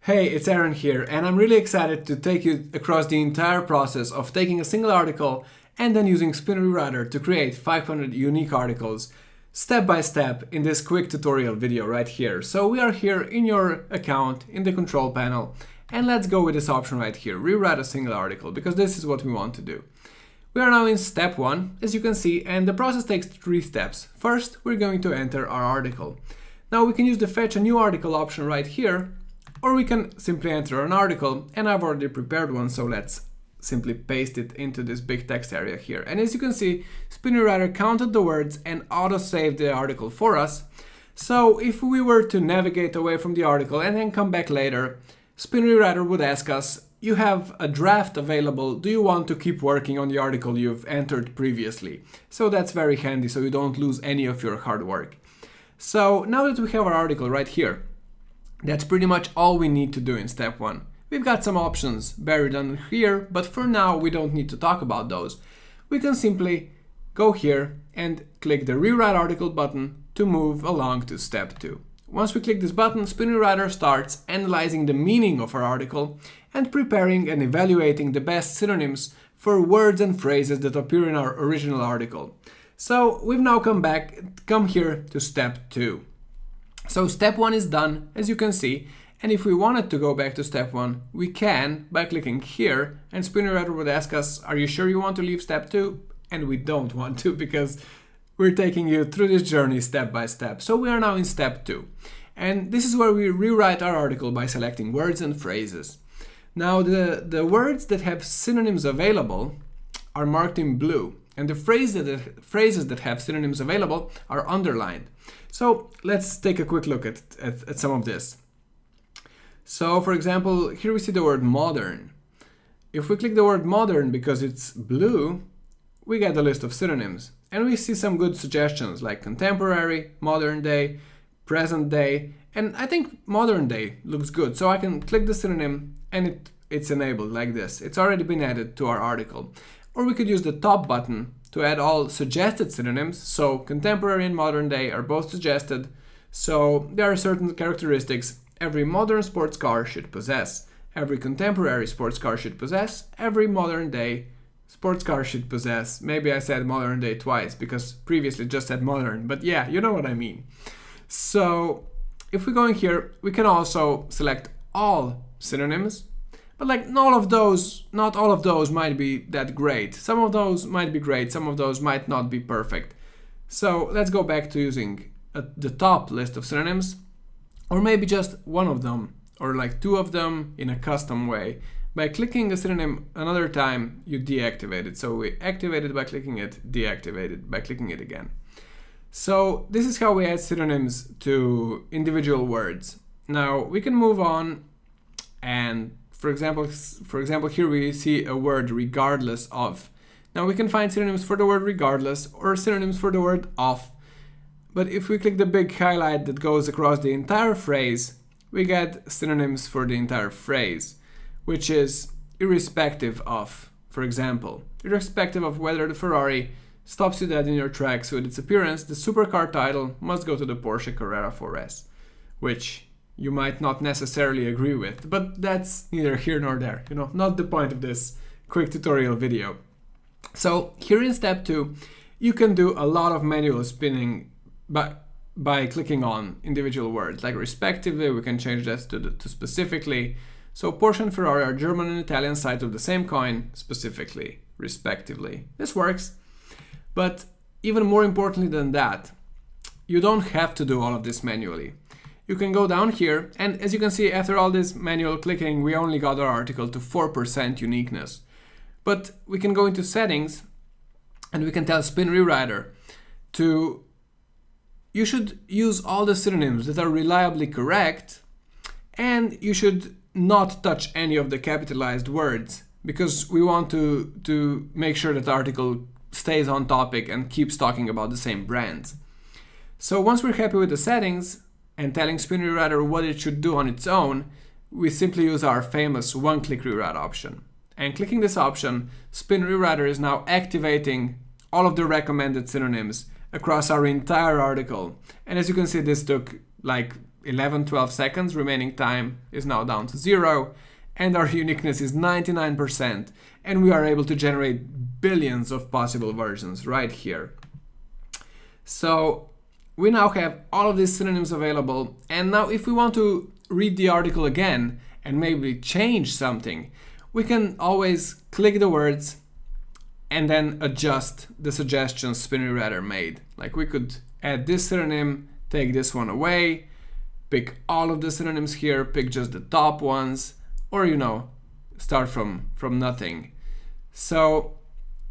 Hey, it's Aaron here, and I'm really excited to take you across the entire process of taking a single article and then using Spin Rewriter to create 500 unique articles step by step in this quick tutorial video right here. So we are here in your account in the control panel, and let's go with this option right here, rewrite a single article, because this is what we want to do. We are now in step 1, as you can see, and the process takes 3 steps. First, we're going to enter our article. Now we can use the fetch a new article option right here, or we can simply enter an article, and I've already prepared one, so let's simply paste it into this big text area here. And as you can see, Spin Rewriter counted the words and auto-saved the article for us. So if we were to navigate away from the article and then come back later, Spin Rewriter would ask us, you have a draft available, do you want to keep working on the article you've entered previously? So that's very handy, so you don't lose any of your hard work. So now that we have our article right here, that's pretty much all we need to do in step 1. We've got some options buried under here, but for now we don't need to talk about those. We can simply go here and click the Rewrite Article button to move along to step 2. Once we click this button, Spin Rewriter starts analyzing the meaning of our article and preparing and evaluating the best synonyms for words and phrases that appear in our original article. So we've now come here to step 2. So step 1 is done, as you can see, and if we wanted to go back to step 1, we can by clicking here, and Spin Rewriter would ask us, are you sure you want to leave step 2? And we don't want to, because we're taking you through this journey step by step. So we are now in step 2. And this is where we rewrite our article by selecting words and phrases. Now the words that have synonyms available are marked in blue, and the phrases that have synonyms available are underlined. So let's take a quick look at some of this. So for example, here we see the word modern. If we click the word modern because it's blue, we get a list of synonyms. And we see some good suggestions like contemporary, modern day, present day, and I think modern day looks good. So I can click the synonym and it's enabled like this. It's already been added to our article. Or we could use the top button to add all suggested synonyms. So contemporary and modern day are both suggested. So there are certain characteristics every modern sports car should possess, every contemporary sports car should possess, every modern day sports car should possess. Maybe I said modern day twice because previously just said modern, but yeah, you know what I mean. So if we go in here, we can also select all synonyms. But like not all of those might be that great. Some of those might be great, some of those might not be perfect. So let's go back to using the top list of synonyms, or maybe just one of them, or like 2 of them in a custom way. By clicking a synonym another time, you deactivate it. So we activate it by clicking it, deactivate it by clicking it again. So this is how we add synonyms to individual words. Now we can move on, and for example, here we see a word regardless of. Now we can find synonyms for the word regardless or synonyms for the word of. But if we click the big highlight that goes across the entire phrase, we get synonyms for the entire phrase, which is irrespective of. For example, irrespective of whether the Ferrari stops you dead in your tracks with its appearance, the supercar title must go to the Porsche Carrera 4S, which you might not necessarily agree with, but that's neither here nor there, not the point of this quick tutorial video. So here in step 2, you can do a lot of manual spinning by clicking on individual words, like respectively. We can change that to specifically. So Porsche and Ferrari are German and Italian sides of the same coin, specifically, respectively. This works, but even more importantly than that, you don't have to do all of this manually. You can go down here, and as you can see, after all this manual clicking, we only got our article to 4% uniqueness. But we can go into settings, and we can tell Spin Rewriter you should use all the synonyms that are reliably correct, and you should not touch any of the capitalized words, because we want to make sure that the article stays on topic and keeps talking about the same brands. So once we're happy with the settings, and telling Spin Rewriter what it should do on its own, we simply use our famous one-click rewrite option. And clicking this option, Spin Rewriter is now activating all of the recommended synonyms across our entire article. And as you can see, this took like 11-12 seconds, remaining time is now down to 0, and our uniqueness is 99%, and we are able to generate billions of possible versions right here. So we now have all of these synonyms available, and now if we want to read the article again and maybe change something, we can always click the words and then adjust the suggestions Spinnery Radar made. Like we could add this synonym, take this one away, pick all of the synonyms here, pick just the top ones, or start from nothing. So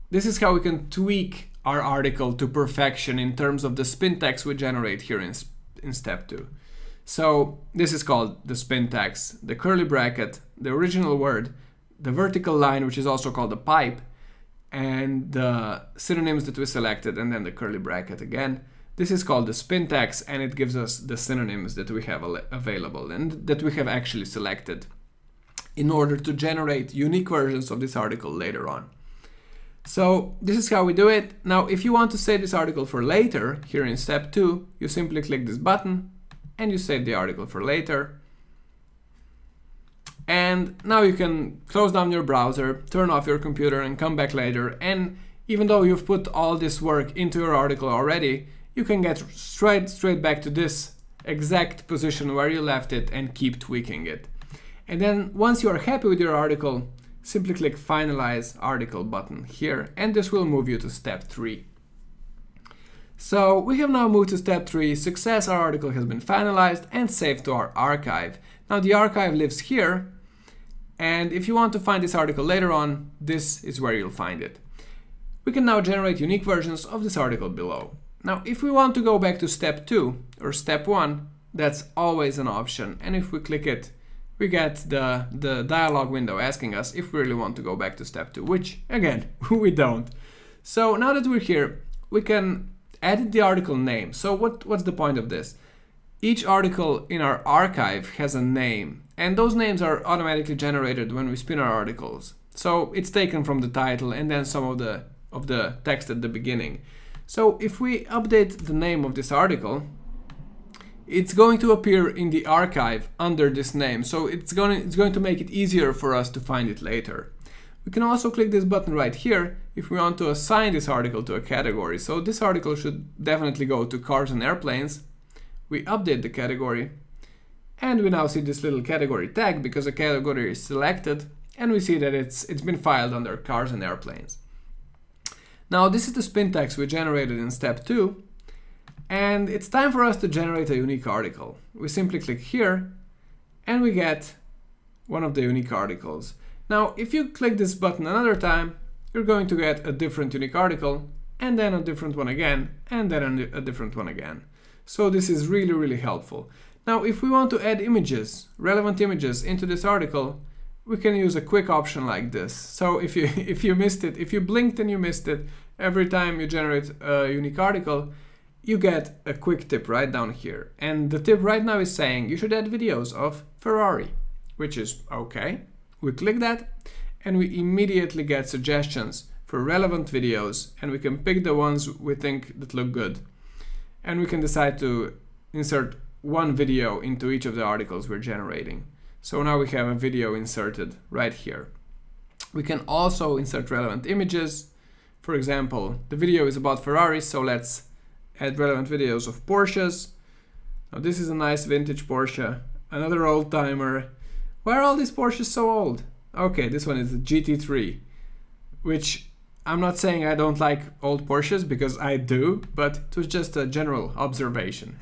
this is how we can tweak our article to perfection in terms of the spintax we generate here in step 2. So this is called the spintax, the curly bracket, the original word, the vertical line, which is also called the pipe, and the synonyms that we selected, and then the curly bracket again. This is called the spintax, and it gives us the synonyms that we have available and that we have actually selected in order to generate unique versions of this article later on. So this is how we do it. Now, if you want to save this article for later, here in step 2, you simply click this button and you save the article for later. And now you can close down your browser, turn off your computer and come back later. And even though you've put all this work into your article already, you can get straight back to this exact position where you left it and keep tweaking it. And then once you are happy with your article, simply click Finalize Article button here, and this will move you to step 3. So we have now moved to step 3. Success, our article has been finalized and saved to our archive. Now the archive lives here, and if you want to find this article later on, this is where you'll find it. We can now generate unique versions of this article below. Now if we want to go back to step 2 or step 1, that's always an option, and if we click it, we get the dialog window asking us if we really want to go back to step 2, which again, we don't. So now that we're here, we can edit the article name. So what's the point of this? Each article in our archive has a name, and those names are automatically generated when we spin our articles. So it's taken from the title and then some of the text at the beginning. So if we update the name of this article, it's going to appear in the archive under this name, so it's going to make it easier for us to find it later. We can also click this button right here if we want to assign this article to a category. So this article should definitely go to cars and airplanes. We update the category, and we now see this little category tag because a category is selected, and we see that it's been filed under cars and airplanes. Now this is the spintax we generated in step 2. And it's time for us to generate a unique article. We simply click here and we get one of the unique articles. Now, if you click this button another time, you're going to get a different unique article, and then a different one again, and then a different one again. So this is really, really helpful. Now, if we want to add images, relevant images into this article, we can use a quick option like this. So if you missed it, if you blinked and you missed it, every time you generate a unique article, you get a quick tip right down here. And the tip right now is saying you should add videos of Ferrari, which is okay. We click that and we immediately get suggestions for relevant videos, and we can pick the ones we think that look good. And we can decide to insert one video into each of the articles we're generating. So now we have a video inserted right here. We can also insert relevant images. For example, the video is about Ferraris, so let's add relevant videos of Porsches. Now this is a nice vintage Porsche, another old timer. Why are all these Porsches so old? Okay, this one is the GT3, which I'm not saying I don't like old Porsches, because I do, but it was just a general observation.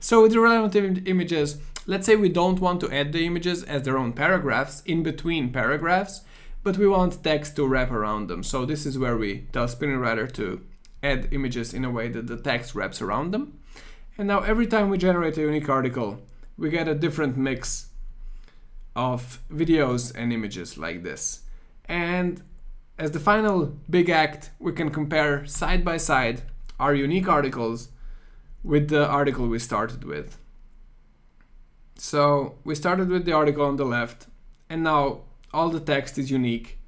So with the relevant images, let's say we don't want to add the images as their own paragraphs in between paragraphs, but we want text to wrap around them. So this is where we tell Spinnery Radar to add images in a way that the text wraps around them. And now every time we generate a unique article, we get a different mix of videos and images like this. And as the final big act, we can compare side by side our unique articles with the article we started with. So we started with the article on the left, and now all the text is unique,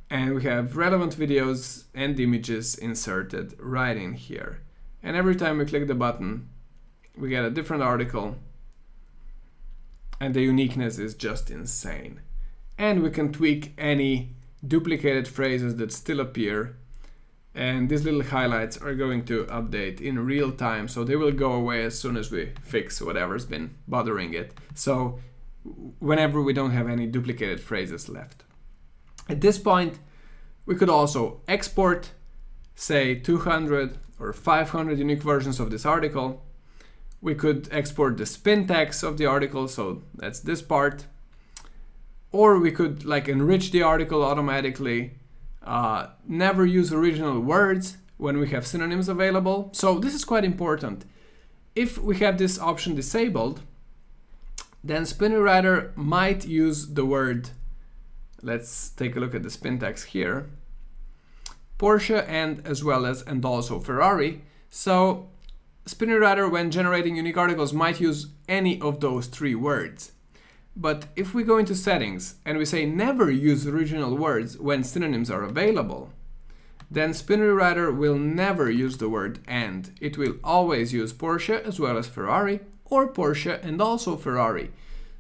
and we have relevant videos and images inserted right in here. And every time we click the button, we get a different article and the uniqueness is just insane. And we can tweak any duplicated phrases that still appear, and these little highlights are going to update in real time, so they will go away as soon as we fix whatever's been bothering it. So whenever we don't have any duplicated phrases left. At this point, we could also export, say, 200 or 500 unique versions of this article. We could export the spintax of the article, so that's this part. Or we could like enrich the article automatically, never use original words when we have synonyms available. So this is quite important. If we have this option disabled, then Spin Rewriter might use the word, let's take a look at the spintax here, Porsche and as well as and also Ferrari. So Spin Rewriter, when generating unique articles, might use any of those three words. But if we go into settings and we say never use original words when synonyms are available, then Spin Rewriter will never use the word and. It will always use Porsche as well as Ferrari, or Porsche and also Ferrari.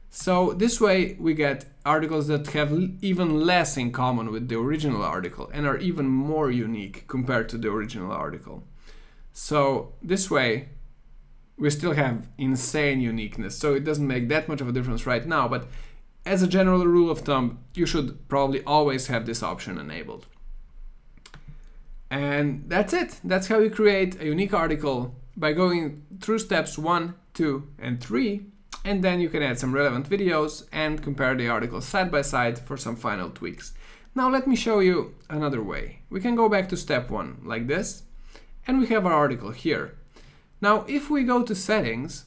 So this way we get articles that have even less in common with the original article and are even more unique compared to the original article. So this way we still have insane uniqueness, so it doesn't make that much of a difference right now, but as a general rule of thumb, you should probably always have this option enabled. And that's it. That's how you create a unique article by going through steps 1, 2, and 3, and then you can add some relevant videos and compare the articles side by side for some final tweaks. Now let me show you another way. We can go back to step 1 like this, and we have our article here. Now if we go to settings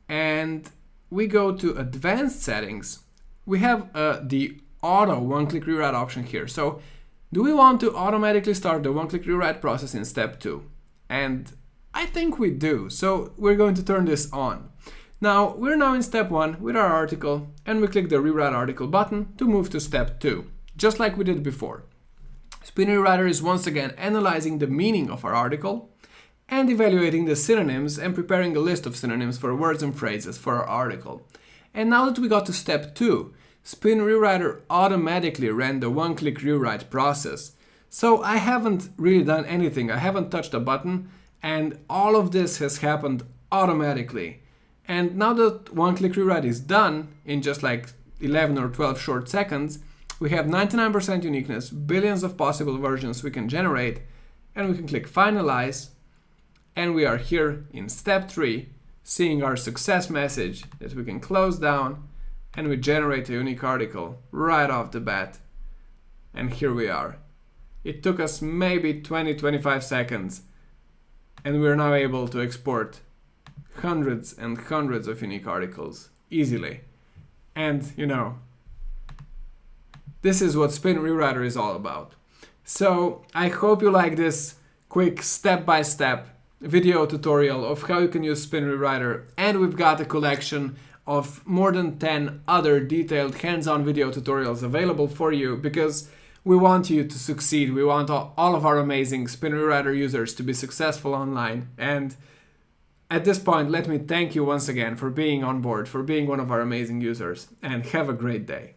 and we go to advanced settings, we have the auto one-click rewrite option here. So do we want to automatically start the one-click rewrite process in step 2? And I think we do, so we're going to turn this on. Now we're now in step 1 with our article, and we click the rewrite article button to move to step 2, just like we did before. Spin Rewriter is once again analyzing the meaning of our article and evaluating the synonyms and preparing a list of synonyms for words and phrases for our article. And now that we got to step 2, Spin Rewriter automatically ran the one-click rewrite process. So I haven't really done anything, I haven't touched a button, and all of this has happened automatically. And now that one-click rewrite is done in just like 11 or 12 short seconds, we have 99% uniqueness, billions of possible versions we can generate, and we can click finalize, and we are here in step 3, seeing our success message that we can close down, and we generate a unique article right off the bat. And here we are. It took us maybe 20-25 seconds, and we're now able to export hundreds and hundreds of unique articles easily. And you know, this is what Spin Rewriter is all about. So I hope you like this quick step-by-step video tutorial of how you can use Spin Rewriter, and we've got a collection of more than 10 other detailed hands-on video tutorials available for you, because we want you to succeed. We want all of our amazing Spin Rewriter users to be successful online. And at this point, let me thank you once again for being on board, for being one of our amazing users, and have a great day.